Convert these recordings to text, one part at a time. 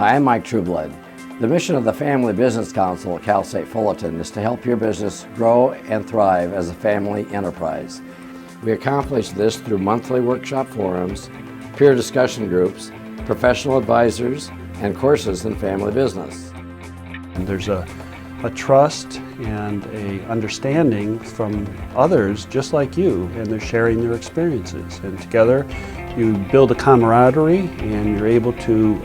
Hi, I'm Mike Trueblood. The mission of the Family Business Council at Cal State Fullerton is to help your business grow and thrive as a family enterprise. We accomplish this through monthly workshop forums, peer discussion groups, professional advisors, and courses in family business. And there's a trust and a understanding from others just like you, and they're sharing their experiences. And together you build a camaraderie and you're able to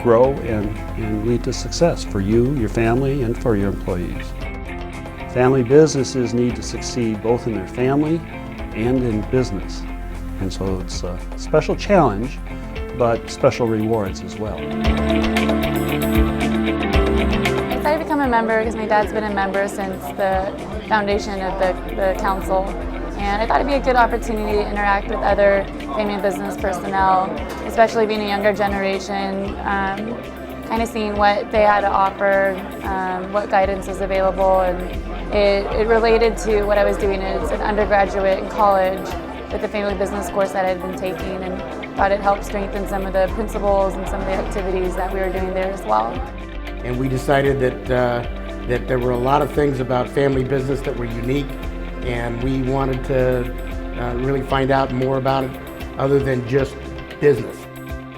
grow and lead to success for you, your family, and for your employees. Family businesses need to succeed both in their family and in business. And so it's a special challenge, but special rewards as well. I decided to become a member because my dad's been a member since the foundation of the council. And I thought it'd be a good opportunity to interact with other family and business personnel, especially being a younger generation, kind of seeing what they had to offer, what guidance is available. And it related to what I was doing as an undergraduate in college with the family business course that I'd been taking, and thought it helped strengthen some of the principles and some of the activities that we were doing there as well. And we decided that there were a lot of things about family business that were unique, and we wanted to really find out more about it other than just business.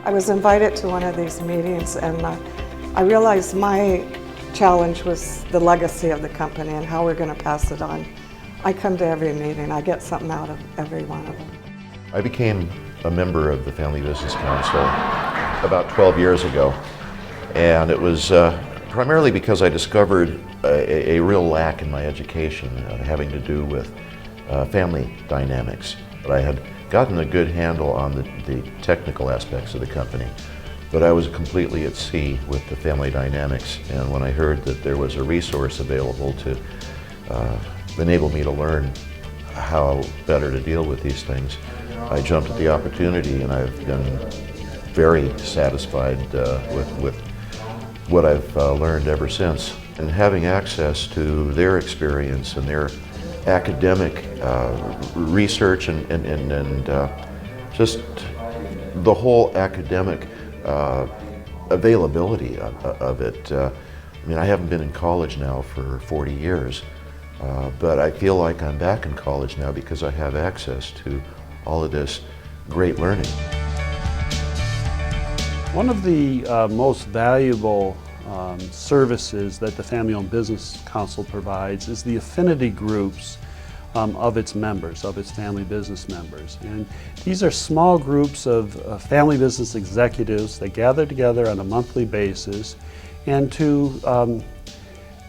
I was invited to one of these meetings, and I realized my challenge was the legacy of the company and how we're going to pass it on. I come to every meeting. I get something out of every one of them. I became a member of the Family Business Council about 12 years ago, and it was primarily because I discovered a real lack in my education having to do with family dynamics. But I had gotten a good handle on the technical aspects of the company, but I was completely at sea with the family dynamics. And when I heard that there was a resource available to enable me to learn how better to deal with these things, I jumped at the opportunity, and I've been very satisfied with what I've learned ever since. And having access to their experience and their academic research and just the whole academic availability of it. I mean, I haven't been in college now for 40 years, but I feel like I'm back in college now because I have access to all of this great learning. One of the most valuable services that the Family-Owned Business Council provides is the affinity groups of its members, of its family business members. And these are small groups of family business executives that gather together on a monthly basis and to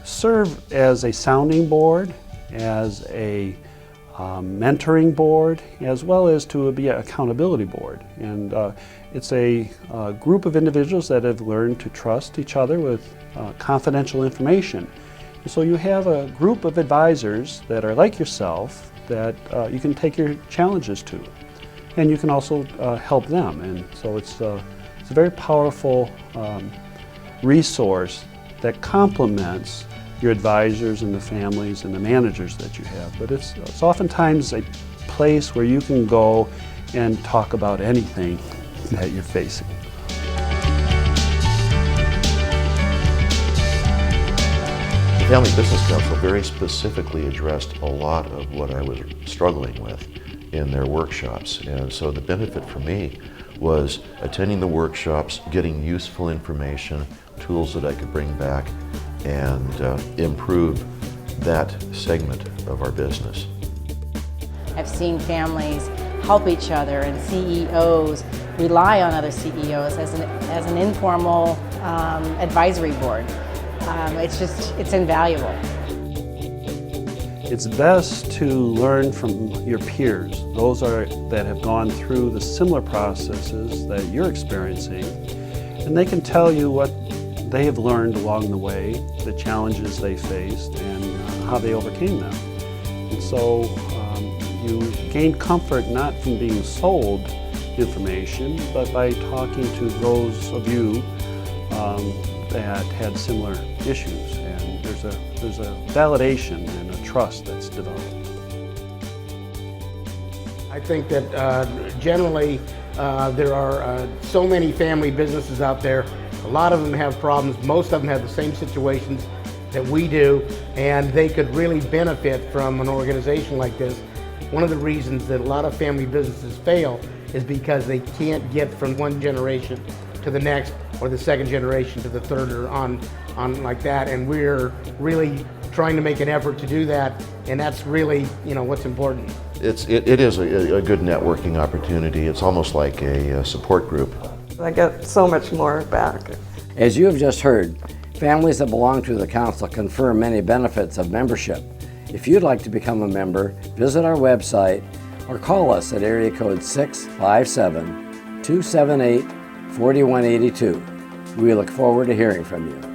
serve as a sounding board, as a mentoring board, as well as to be an accountability board. And it's a group of individuals that have learned to trust each other with confidential information. And so you have a group of advisors that are like yourself that you can take your challenges to, and you can also help them. And so it's a very powerful resource that complements your advisors and the families and the managers that you have. But it's oftentimes a place where you can go and talk about anything that you're facing. The Family Business Council very specifically addressed a lot of what I was struggling with in their workshops. And so the benefit for me was attending the workshops, getting useful information, tools that I could bring back and improve that segment of our business. I've seen families help each other, and CEOs rely on other CEOs as an informal advisory board. It's invaluable. It's best to learn from your peers, those that have gone through the similar processes that you're experiencing, and they can tell you what they have learned along the way, the challenges they faced, and how they overcame them. And so you gain comfort not from being sold information, but by talking to those of you that had similar issues. And there's a validation and a trust that's developed. I think that generally there are so many family businesses out there, A lot of them have problems. Most of them have the same situations that we do, and they could really benefit from an organization like this. One of the reasons that a lot of family businesses fail is because they can't get from one generation to the next, or the second generation to the third, or on like that. And we're really trying to make an effort to do that, and that's really, what's important. It is a good networking opportunity. It's almost like a support group. I get so much more back. As you have just heard, families that belong to the council confer many benefits of membership. If you'd like to become a member, visit our website or call us at area code 657-278-4182. We look forward to hearing from you.